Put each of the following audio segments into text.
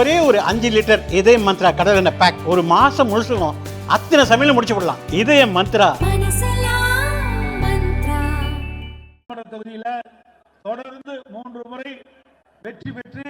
ஒரே ஒரு 5 லிட்டர் இதய மந்த்ரா கடல் எண்ணெய் பேக் ஒரு மாசம் முழுசுக்கும் அத்தனை சமையல முடிச்சு விடலாம். இதய மந்த்ரா தொகுதியில தொடர்ந்து 3 முறை வெற்றி பெற்று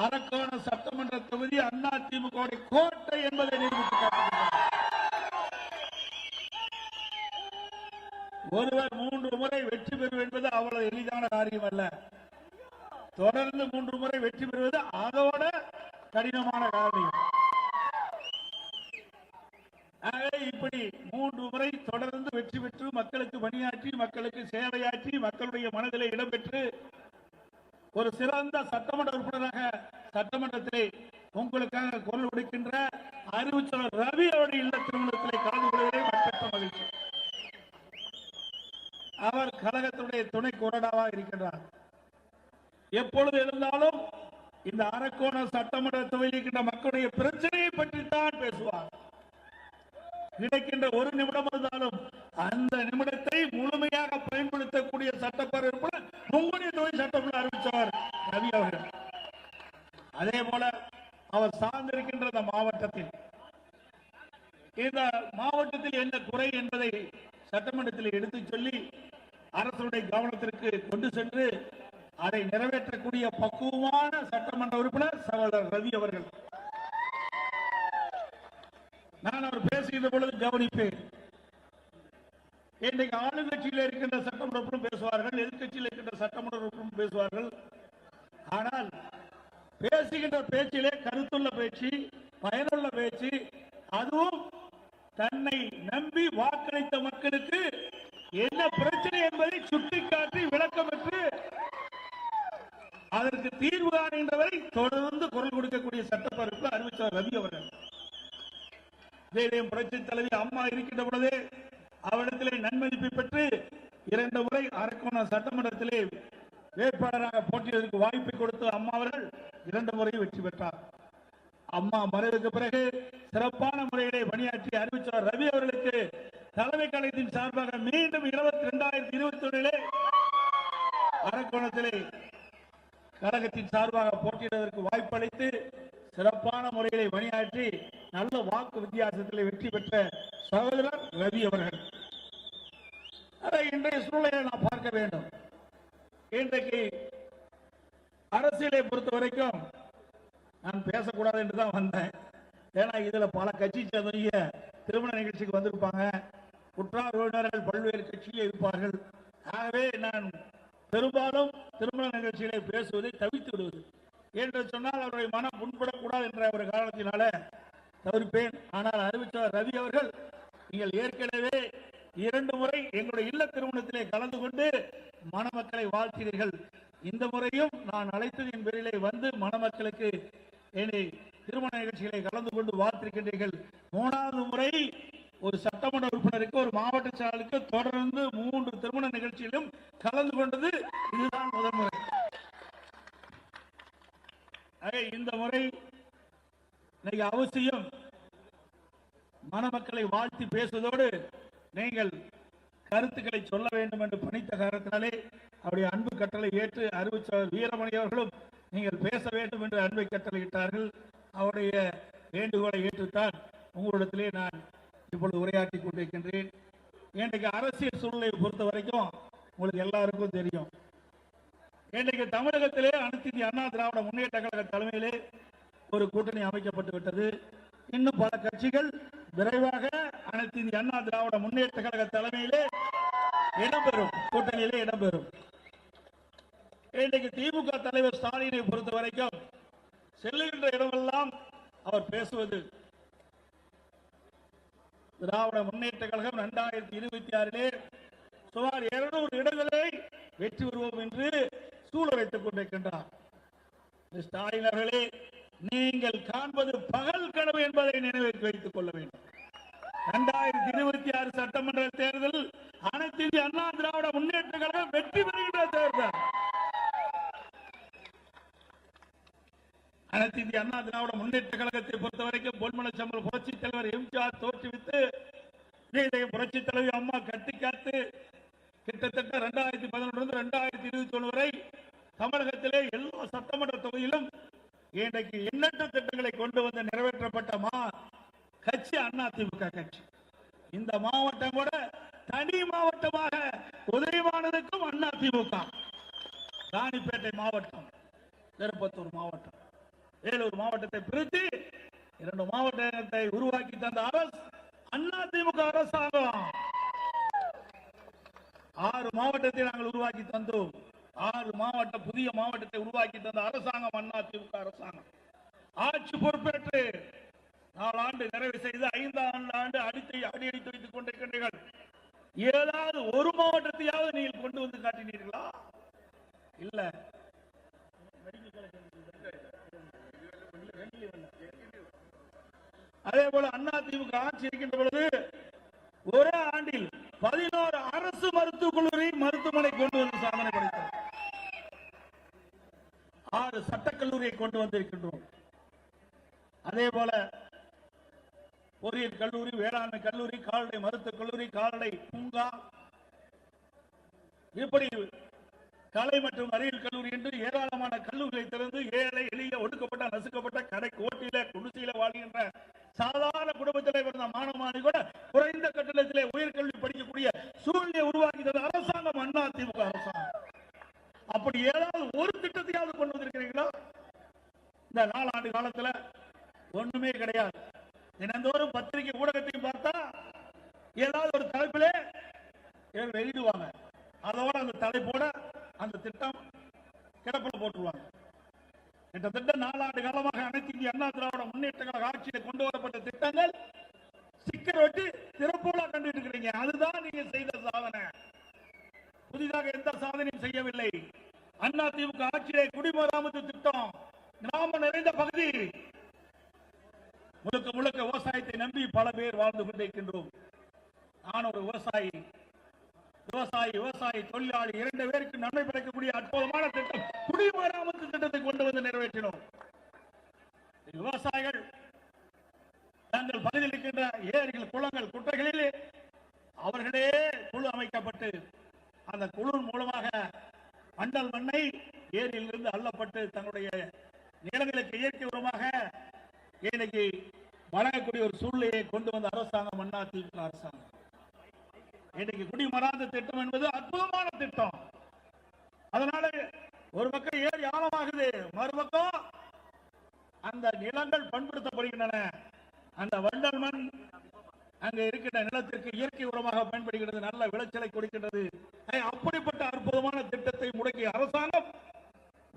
அரக்கோணம் சட்டமன்ற தொகுதி அதிமுக கோட்டை என்பதை நிரூபித்து காட்டுகிறார். ஒருவர் 3 முறை வெற்றி பெறுவது என்பது அவ்வளவு எளிதான காரியம் அல்ல. தொடர்ந்து 3 முறை வெற்றி பெறுவது அதோட கடினமான காரியம். இப்படி 3 முறை தொடர்ந்து வெற்றி பெற்று மக்களுக்கு பணியாற்றி மக்களுக்கு சேவையாற்றி மக்களுடைய மனதிலே இடம்பெற்று ஒரு சிறந்த சட்டமன்ற உறுப்பினராக சட்டமன்றத்திலே உங்களுக்காக குரல் கொடுக்கின்ற அறிவுச்சலர் ரவி அவருடைய இல்ல திருமணத்திலே கலந்து கொள்வதே மற்ற மகிழ்ச்சி. அவர் கழகத்துடைய துணை கொறடாவாக இருக்கின்றார். எப்பொழுது இருந்தாலும் இந்த அரக்கோணம் சட்டமன்ற தொகுதிக்கின்ற மக்களுடைய பிரச்சனையை பற்றித்தான் பேசுவார். கிடைக்கின்ற ஒரு நிமிடம் இருந்தாலும் அந்த நிமிடத்தை முழுமையாக பயன்படுத்தக்கூடிய சட்டப்பேரவை உங்களுடைய தொகுதி சட்டமன்ற அறிவிச்சவர் ரவி அவர்கள். அதே போல அவர் சார்ந்திருக்கின்ற இந்த மாவட்டத்தில் என்ன குறை என்பதை சட்டமன்றத்தில் எடுத்து சொல்லி அரசுடைய கவனத்திற்கு கொண்டு சென்று அதை நிறைவேற்றக்கூடிய பக்குவமான சட்டமன்ற உறுப்பினர் சகோதரர் ரவி அவர்கள். நான் அவர் பேசுகின்ற பொழுது கவனிப்பேன். இன்றைக்கு ஆளுங்கட்சியில் இருக்கின்ற சட்டமன்ற உறுப்பினர் பேசுவார்கள், எதிர்கட்சியில் இருக்கின்ற சட்டமன்ற உறுப்பினர் பேசுவார்கள். ஆனால் பேசுகின்ற பேச்சிலே கருத்துள்ள பேச்சு, பயனுள்ள பேச்சு, அதுவும் தன்னை நம்பி வாக்களித்த மக்களுக்கு என்ன பிரச்சனை என்பதை சுட்டிக்காட்டி விளக்கம் பெற்று அதற்கு தீர்வு காணுகின்றவரை தொடர்ந்து குரல் கொடுக்கக்கூடிய சட்டப்பேரவை அறிவிச்சவர் ரவி அவர்கள். புரட்சி தலைவி அம்மா இருக்கின்ற பொழுதே அவரிடத்திலே நன்மதிப்பை பெற்று 2 முறை அரக்கோணம் சட்டமன்றத்திலே வேட்பாளராக போட்டியிடுவதற்கு வாய்ப்பை கொடுத்து அம்மா அவர்கள் 2 முறை வெற்றி பெற்றார். அம்மா மறைவுக்கு பிறகு சிறப்பான முறையிலே பணியாற்றி அறிவிச்சவர் ரவி அவர்களுக்கு தலைமை கழகத்தின் சார்பாக மீண்டும் 2021 அரக்கோணத்திலே கழகத்தின் சார்பாக போட்டியிடுவதற்கு வாய்ப்பு அளித்து சிறப்பான முறையிலே பணியாற்றி நல்ல வாக்கு வித்தியாசத்தில் வெற்றி பெற்ற சகோதரர் ரவி அவர்கள். அதை இன்றைய சூழ்நிலையை நாம் பார்க்க வேண்டும். இன்றைக்கு அரசியலை பொறுத்த வரைக்கும் நான் பேசக்கூடாது என்றுதான் வந்தேன். ஏன்னா இதுல பல கட்சி சேர்ந்தவங்க திருமண நிகழ்ச்சிக்கு வந்திருப்பாங்க, குற்றார் உறவினர்கள் பல்வேறு கட்சியில் இருப்பார்கள். ஆகவே நான் பெரும்பாலும் திருமண நிகழ்ச்சிகளை பேசுவதை தவித்து விடுவது என்று சொன்னால் அவருடைய மனம் புண்படக்கூடாது என்ற ஒரு காரணத்தினால தவிர்ப்பேன். ஆனால் அறிவித்தார் ரவி அவர்கள், நீங்கள் ஏற்கனவே 2 முறை எங்களுடைய இல்ல திருமணத்திலே கலந்து கொண்டு மணமக்களை வாழ்த்தினீர்கள். இந்த முறையும் நான் அழைத்ததின் பேரிலே வந்து மணமக்களுக்கு என்னை திருமண நிகழ்ச்சிகளை கலந்து கொண்டு வாழ்த்திருக்கின்றீர்கள். 3வது முறை ஒரு சட்டமன்ற உறுப்பினருக்கு ஒரு மாவட்ட செயலாளருக்கு தொடர்ந்து 3 திருமண நிகழ்ச்சியிலும் கலந்து கொண்டது இதுதான் முதல் முறை. இந்த முறை இன்னைக்கு அவசியம் மணமக்களை வாழ்த்தி பேசுவதோடு நீங்கள் கருத்துக்களை சொல்ல வேண்டும் என்று பணித்த காரணத்தினாலே அவருடைய அன்பு கட்டளை ஏற்று அறிவிச்சவர் வீரமணி அவர்களும் நீங்கள் பேச வேண்டும் என்று அன்பை கட்டளையிட்டார்கள். அவருடைய வேண்டுகோளை ஏற்றுத்தான் உங்களிடத்திலே நான் இப்பொழுது உரையாற்றி கொண்டிருக்கின்றேன். இன்றைக்கு அரசியல் சூழ்நிலையை பொறுத்த வரைக்கும் உங்களுக்கு எல்லாருக்கும் தெரியும். இன்றைக்கு தமிழகத்திலே அனைத்து இந்திய அண்ணா திராவிட முன்னேற்ற கழக தலைமையிலே ஒரு கூட்டணி அமைக்கப்பட்டு விட்டது. இன்னும் பல கட்சிகள் விரைவாக அனைத்து இந்திய அண்ணா திராவிட முன்னேற்ற கழக தலைமையிலே இடம்பெறும், கூட்டணியிலே இடம்பெறும். இன்றைக்கு திமுக தலைவர் ஸ்டாலினை பொறுத்த வரைக்கும் செல்லுகின்ற இடமெல்லாம் அவர் பேசுவது திராவிட முன்னேற்ற கழகம் 2026 சுமார் 200 இடங்களை வெற்றி பெறுவோம் என்று சூழலைத்துக் கொண்டிருக்கின்றார். ஸ்டாலின் அவர்களே, நீங்கள் காண்பது பகல் கனவு என்பதை நினைவில் வைத்துக் கொள்ள வேண்டும். 2026 சட்டமன்ற தேர்தல் அனைத்து இந்திய அண்ணா திராவிட முன்னேற்ற கழகம் வெற்றி பெறுகின்ற தேர்தல். அனைத்து இந்திய அண்ணா திராவிட முன்னேற்ற கழகத்தை பொறுத்தவரைக்கும் பொன்மனச்சம்பல் புரட்சி தலைவர் எம்ஜிஆர் தோற்றுவித்து புரட்சி தலைவி அம்மா கட்டி காத்து கிட்டத்தட்ட 2011 2021 வரை தமிழகத்திலே எல்லா சட்டமன்ற தொகுதியிலும் இன்றைக்கு எண்ணற்ற திட்டங்களை கொண்டு வந்து நிறைவேற்றப்பட்ட கட்சி அதிமுக கட்சி. இந்த மாவட்டம் கூட தனி மாவட்டமாக உதயமானதுக்கும் அதிமுக. ராணிப்பேட்டை மாவட்டம், திருப்பத்தூர் மாவட்டம், வேலூர் மாவட்டத்தை பிரித்து 2 மாவட்டத்தை உருவாக்கி தந்த அரசு அதிமுக அரசாங்கம். 6 மாவட்டத்தை நாங்கள் உருவாக்கி தந்தோம். 6 மாவட்ட புதிய மாவட்டத்தை உருவாக்கி தந்த அரசாங்கம் அதிமுக அரசாங்கம். ஆட்சி பொறுப்பேற்று 4 ஆண்டு நிறைவு செய்து 5ஆம் ஆண்டு அடி அடித்து வைத்துக் கொண்டிருக்கின்றீர்கள். ஏதாவது ஒரு மாவட்டத்தையாவது நீங்கள் கொண்டு வந்து காட்டினீர்களா? இல்ல. அதே போல அதிமுக ஆட்சி இருக்கின்ற பொழுது ஒரே ஆண்டில் 11 அரசு மருத்துவக் கல்லூரி மருத்துவமனை கொண்டு வந்து சாதனை படைத்தார். 6 சட்டக்கல்லூரியை கொண்டு வந்திருக்கின்றோம். அதே போல பொறியியல் கல்லூரி, வேளாண்மை கல்லூரி, கால்நடை மருத்துவக் கல்லூரி, கால்நடை பூங்கா, இப்படி கலை மற்றும் அறிவியல் கல்லூரி என்று ஏராளமான கல்லூரிகளை திறந்து ஏழை எளிய ஒடுக்கப்பட்ட நசுக்கப்பட்ட கடை கோட்டில குடிசையில வாழ்கின்ற சாதாரண குடும்பத்திலே பிறந்த மாணவனை கூட குறைந்த கட்டணத்திலே உயர்கல்வி படிக்கக்கூடிய சூழ்நிலையை உருவாக்கி தந்த அரசாங்கம் அதிமுக அரசாங்கம். அப்படி ஏதாவது ஒரு திட்டத்தையாவது கொண்டு வந்திருக்கிறீங்களா? இந்த 4 ஆண்டு காலத்துல ஒண்ணுமே கிடையாது. தினந்தோறும் பத்திரிகை ஊடகத்தையும் பார்த்தா ஏதாவது ஒரு தலைப்பிலே வெளியிடுவாங்க. அதோட அந்த தலைப்போட அந்த திட்டம் கிடப்பில் போட்டுருவாங்க. கிட்டத்தட்ட 4 ஆண்டு காலமாக அனைத்து இந்திய அண்ணா திராவிட முன்னேற்ற கழக ஆட்சியில் கொண்டு வரப்பட்ட திட்டங்கள் சிக்கர் வச்சு திறப்போலா கண்டுட்டு இருக்கிறீங்க. அதுதான் நீங்க செய்த சாதனை. புதிதாக எந்த சாதனையும் செய்யவில்லை. அதிமுக ஆட்சியிலே குடிமராமத்து திட்டம், கிராமம் நிறைந்த பகுதி, முழுக்க முழுக்க விவசாயத்தை நம்பி பல பேர் வாழ்ந்து கொண்டிருக்கின்றோம். நான் ஒரு விவசாயி தொழிலாளி 2 பேருக்கு நன்மை கிடைக்கக்கூடிய அற்புதமான திட்டம் குடிமராமத்து திட்டத்தை கொண்டு வந்து நிறைவேற்றினோம். விவசாயிகள் தங்கள் பகுதியில் இருக்கின்ற ஏரிகள், குளங்கள், குட்டைகளில் அவர்களே குழு அமைக்கப்பட்டு அந்த குழு மூலமாக மண்டல் மண்ணை ஏரியிலிருந்து அள்ளப்பட்டு தன்னுடைய நிலங்களுக்கு இயற்கை உரமாக இன்னைக்கு வழங்கக்கூடிய ஒரு சூழ்நிலையை கொண்டு வந்த அரசாங்கம் அதிமுக அரசாங்கம். இன்னைக்கு குடிமராமத்து திட்டம் என்பது அற்புதமான திட்டம். அதனால ஒரு பக்கம் ஏரி ஆழமாகுது, மறுபக்கம் அந்த நிலங்கள் பண்படுத்தப்படுகின்றன. அந்த வண்டல் மண் அங்க இருக்கின்ற நிலத்திற்கு இயற்கை உரமாக பயன்படுகிறது, நல்ல விளைச்சலை கொடுக்கின்றது. அப்படிப்பட்ட அற்புதமான திட்டத்தை முடக்கிய அரசாங்கம்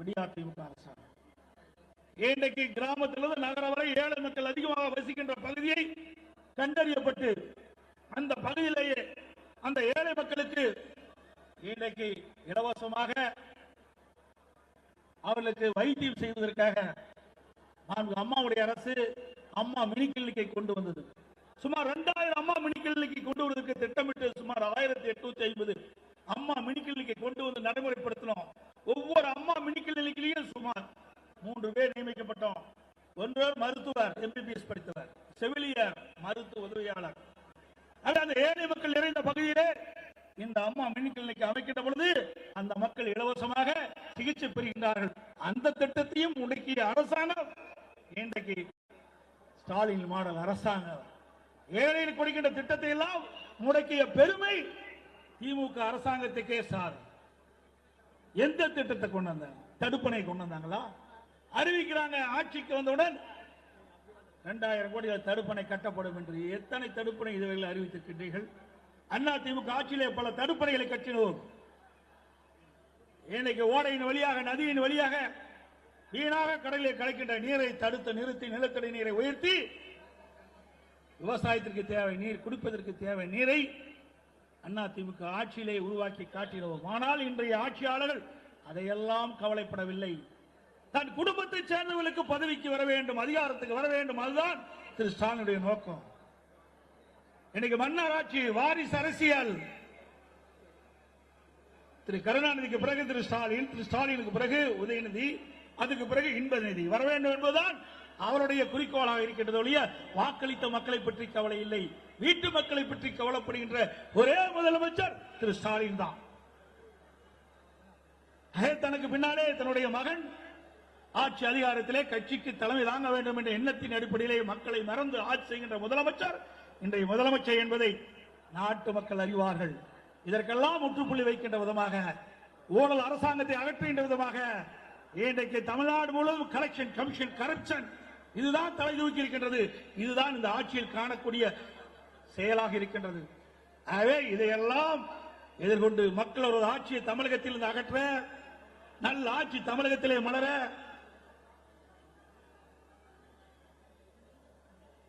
அதிமுக அரசாங்கம். இன்றைக்கு கிராமத்திலிருந்து நகர வரை ஏழை மக்கள் அதிகமாக வசிக்கின்ற பகுதியை கண்டறியப்பட்டு அந்த பகுதியிலேயே அந்த ஏழை மக்களுக்கு இன்றைக்கு இலவசமாக அவர்களுக்கு வைத்தியம் செய்வதற்காக அம்மாவுடைய அரசு அம்மா மினி கிளினிக்கை கொண்டு வந்தது. சுமார் 2000 அம்மா மினி கிளினிக்கை கொண்டு வருவதற்கு திட்டமிட்டு சுமார் 1850 அம்மா மினி கிளினிக்கை கொண்டு வந்து நடைமுறைப்படுத்தினோம். ஒவ்வொரு அம்மா மினி கிளினிக்கிலையும் சுமார் 3 பேர் நியமிக்கப்பட்டோம். ஒருவர் மருத்துவர், எம்பிபிஎஸ் படித்தவர், செவிலியர், மருத்துவ உதவியாளர். அந்த ஏழை மக்கள் நிறைந்த பகுதியிலே இந்த அம்மா மினி கிளினிக் அமைக்கின்ற பொழுது அந்த மக்கள் இலவசமாக சிகிச்சை பெறுகின்றார்கள். அந்த திட்டத்தையும் முடக்கிய அரசாங்கம் இன்றைக்கு ஸ்டாலின் மாடல் அரசாங்கம். ஏழைகளுக்கு கொடுக்கின்ற திட்டத்தை எல்லாம் முடக்கிய பெருமை திமுக அரசாங்கத்துக்கே சார். எந்த திட்டத்தை கொண்டு வந்தாங்க? தடுப்பணை கொண்டு வந்தாங்களா? அறிவிக்கிறாங்க ஆட்சிக்கு வந்தவுடன் 2000 கோடி தடுப்பணை கட்டப்படும் என்று. எத்தனை தடுப்பணை இதுவரை அறிவித்திருக்கின்றீர்கள்? அதிமுக ஆட்சியிலே பல தடுப்பணைகளை கட்டினோம். இன்னைக்கு ஓடையின் வழியாக, நதியின் வழியாக வீணாக கடலில் கலக்கின்ற நீரை தடுத்து நிறுத்தி நிலத்தடி நீரை உயர்த்தி விவசாயத்திற்கு தேவை நீர், குடிப்பதற்கு தேவை நீரை அதிமுக ஆட்சியிலே உருவாக்கி காட்டினோம். ஆனால் இன்றைய ஆட்சியாளர்கள் அதையெல்லாம் கவலைப்படவில்லை. தன் குடும்பத்தை சேர்ந்தவர்களுக்கு பதவிக்கு வர வேண்டும், அதிகாரத்துக்கு வர வேண்டும். அதுதான் திரு ஸ்டாலினுடைய நோக்கம். இன்னைக்கு மன்னர் ஆட்சி, வாரிசு அரசியல். திரு கருணாநிதிக்கு பிறகு திரு ஸ்டாலின், திரு ஸ்டாலினுக்கு பிறகு உதயநிதி, அதுக்கு பிறகு இன்பநிதி வர வேண்டும் என்பதுதான் அவருடைய குறிக்கோளாக இருக்கின்றது ஒழிய வாக்களித்த மக்களை பற்றி கவலை இல்லை. வீட்டு மக்களை பற்றி கவலைப்படுகின்ற ஒரே முதலமைச்சர் திரு ஸ்டாலின் தான். தனக்கு பின்னாலே தன்னுடைய மகன் ஆட்சி அதிகாரத்திலே கட்சிக்கு தலைமை தாங்க வேண்டும் என்ற எண்ணத்தின் அடிப்படையிலே மக்களை மறந்து ஆட்சி செய்கின்ற முதலமைச்சர் இன்றைய முதலமைச்சர் என்பதை நாட்டு மக்கள் அறிவார்கள். இதற்கெல்லாம் முற்றுப்புள்ளி வைக்கின்ற விதமாக, ஊழல் அரசாங்கத்தை அகற்றுகின்ற விதமாக இன்றைக்கு தமிழ்நாடு முழுவதும் கலெக்ஷன் கமிஷன் கரப்ஷன் இதுதான் தலை தூக்கி இருக்கின்றது. இதுதான் இந்த ஆட்சியில் காணக்கூடிய செயலாக இருக்கின்றது. ஆகவே இதையெல்லாம் எதிர்கொண்டு மக்கள் ஒரு ஆட்சியை தமிழகத்தில் இருந்து அகற்ற, நல்ல ஆட்சி தமிழகத்திலே மலர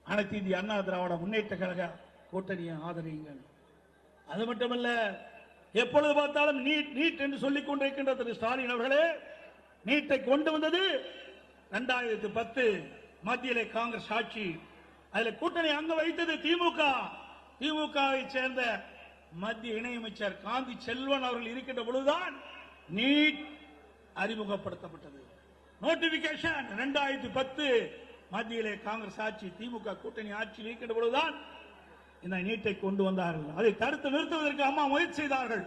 அனைத்து இந்திய அண்ணா திராவிட முன்னேற்ற கழக கூட்டணியை ஆதரியுங்கள். அது மட்டுமல்ல, எப்பொழுது பார்த்தாலும் நீட் நீட் என்று சொல்லிக் கொண்டிருக்கின்ற திரு ஸ்டாலின் அவர்களே, நீட்டை கொண்டு வந்தது 2010 மத்தியிலே காங்கிரஸ் ஆட்சி. அதில் கூட்டணி அங்க வைத்தது திமுக. திமுகவை சேர்ந்த மத்திய இணையமைச்சர் காந்தி செல்வன் அவர்கள் இருக்கின்ற பொழுதுதான் நீட் அறிமுகப்படுத்தப்பட்டது. நோட்டிபிகேஷன் 2010 மத்தியிலே காங்கிரஸ் ஆட்சி, திமுக கூட்டணி ஆட்சியில் இருக்கின்ற பொழுதுதான் இந்த நீட்டை கொண்டு வந்தார்கள். அதை தடுத்து நிறுத்துவதற்கு அம்மா முயற்சி செய்தார்கள்.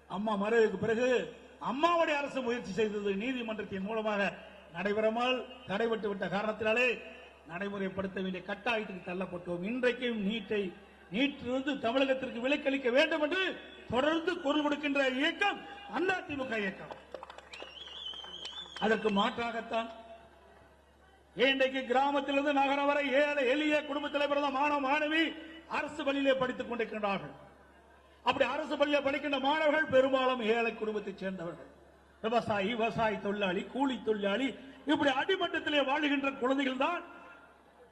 அம்மா மறைவுக்கு பிறகு அம்மாவுடைய அரசு முயற்சி செய்தது. நீதிமன்றத்தின் மூலமாக நடைபெறாமல் தடைபட்டு விட்ட காரணத்தினாலே நடைமுறைப்படுத்த வேண்டிய கட்டாயத்துக்கு தள்ளப்பட்டோம். இன்றைக்கும் நீட்டிலிருந்து தமிழகத்திற்கு விலக்களிக்க வேண்டும் என்று தொடர்ந்து குரல் கொடுக்கின்ற இயக்கம் அதிமுக இயக்கம். அதற்கு மாற்றாகத்தான் இன்றைக்கு கிராமத்திலிருந்து நகரம் வரை ஏழை எளிய குடும்பத்தில் பிறந்த மாணவ மாணவி அரசு பள்ளியிலே படித்துக் கொண்டிருக்கின்றார்கள். அப்படி அரசு பள்ளியிலே படிக்கின்ற மாணவர்கள் பெரும்பாலும் ஏழை குடும்பத்தைச் சேர்ந்தவர்கள். விவசாயி தொழிலாளி, கூலி தொழிலாளி, இப்படி அடிமட்டத்திலே வாழுகின்ற குழந்தைகள் தான்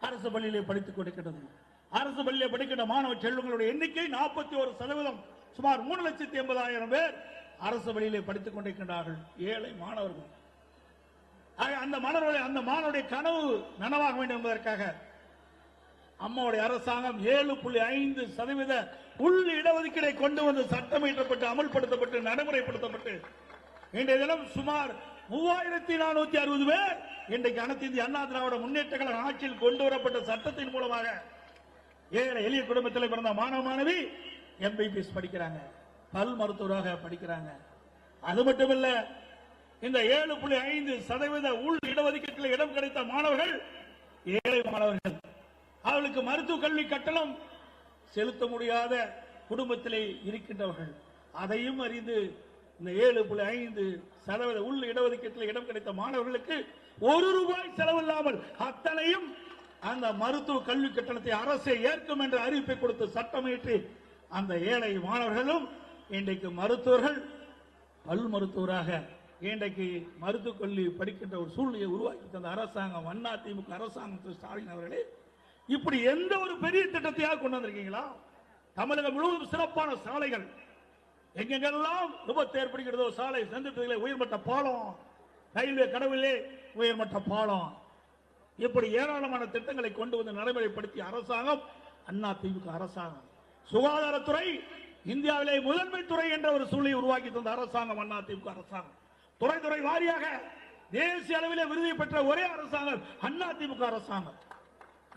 அரசு பள்ளியிலே படித்துக் கொண்டிருக்கிறது. அரசு பள்ளியிலே படிக்கின்ற மாணவ செல்வங்களுடைய எண்ணிக்கை 41%, சுமார் 3,80,000 பேர் அரசு பள்ளியிலே படித்துக் கொண்டிருக்கின்றார்கள். ஏழை மாணவர்கள். அந்த மாணவருடைய கனவு நனவாக வேண்டும் என்பதற்காக அம்மாவுடைய அரசாங்கம் 7.5% உள் இடஒதுக்கீடை கொண்டு வந்து சட்டம் இயற்றப்பட்டு அமல்படுத்தப்பட்டு நடைமுறைப்படுத்தப்பட்டு இன்றைய தினம் சுமார் 3,460 பேர் இன்றைக்கு அனைத்து இந்திய அண்ணா திராவிட முன்னேற்ற கழக ஆட்சியில் கொண்டு வரப்பட்ட சட்டத்தின் மூலமாக ஏழை எளிய குடும்பத்தில் பிறந்த மாணவ மாணவி MBBS படிக்கிறாங்க, பல் மருத்துவராக படிக்கிறாங்க. அது மட்டுமல்ல, இந்த 7.5% உள் இடஒதுக்கீட்டில் இடம் கிடைத்த மாணவர்கள் ஏழை மாணவர்கள். அவர்களுக்கு மருத்துவ கல்வி கட்டணம் செலுத்த முடியாத குடும்பத்திலே இருக்கின்றவர்கள். அதையும் அறிந்து இந்த 7.5% உள் இடஒதுக்கீட்டில் இடம் கிடைத்த மாணவர்களுக்கு ₹1 செலவில்லாமல் அத்தனையும் அந்த மருத்துவ கல்வி கட்டணத்தை அரசே ஏற்கும் என்ற அறிவிப்பை கொடுத்து சட்டமியற்றி அந்த ஏழை மாணவர்களும் இன்றைக்கு மருத்துவர்கள், பல் மருத்துவராக இன்றைக்கு மருத்துவக் கல்வி படிக்கின்ற ஒரு சூழ்நிலையை உருவாக்கி தந்த அரசாங்கம் அதிமுக அரசாங்கம். ஸ்டாலின் அவர்களே, இப்படி எந்த ஒரு பெரிய திட்டத்தையாக கொண்டு வந்திருக்கீங்களா? தமிழகம் முழுவதும் சிறப்பான சாலைகள், எங்கெங்கெல்லாம் விபத்து ஏற்படுகிறதோ சாலை சந்திப்புகளே உயர்மட்ட பாலம், ரயில்வே கடவுளே உயர்மட்ட பாலம், இப்படி ஏராளமான திட்டங்களை கொண்டு வந்து நடைமுறைப்படுத்திய அரசாங்கம் அதிமுக அரசாங்கம். சுகாதாரத்துறை இந்தியாவிலே முதன்மை துறை என்ற ஒரு சூழ்நிலை உருவாக்கி தந்த அரசாங்கம் அதிமுக அரசாங்கம். துறை வாரியாக தேசிய அளவிலே விருதை பெற்ற ஒரே அரசாங்கம் அதிமுக அரசாங்கம்.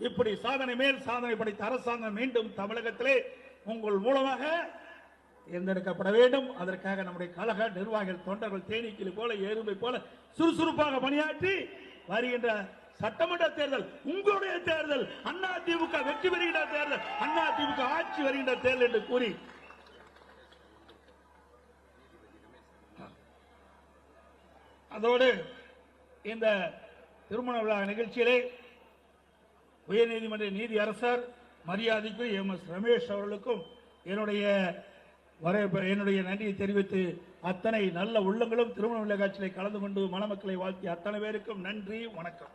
இப்படி சாதனை மேல் சாதனை படைத்த அரசாங்கம் மீண்டும் தமிழகத்திலே உங்கள் மூலமாக தேர்ந்தெடுக்கப்பட வேண்டும். அதற்காக நம்முடைய கழக நிர்வாகிகள், தொண்டர்கள் தேனீக்கிளி போல எறும்பை போல சுறுசுறுப்பாக பணியாற்றி வருகின்ற சட்டமன்ற தேர்தல் உங்களுடைய தேர்தல், அதிமுக வெற்றி பெறுகின்ற தேர்தல், அதிமுக ஆட்சி வருகின்ற தேர்தல் என்று கூறி அதோடு இந்த திருமண விழா நிகழ்ச்சியிலே உயர்நீதிமன்ற நீதி அரசர் மரியாதைக்கு MS ரமேஷ் அவர்களுக்கும் என்னுடைய நன்றியை தெரிவித்து அத்தனை நல்ல உள்ளங்களும் திருமண விழா காட்சியிலே கலந்து கொண்டு மணமக்களை வாழ்த்திய அத்தனை பேருக்கும் நன்றி, வணக்கம்.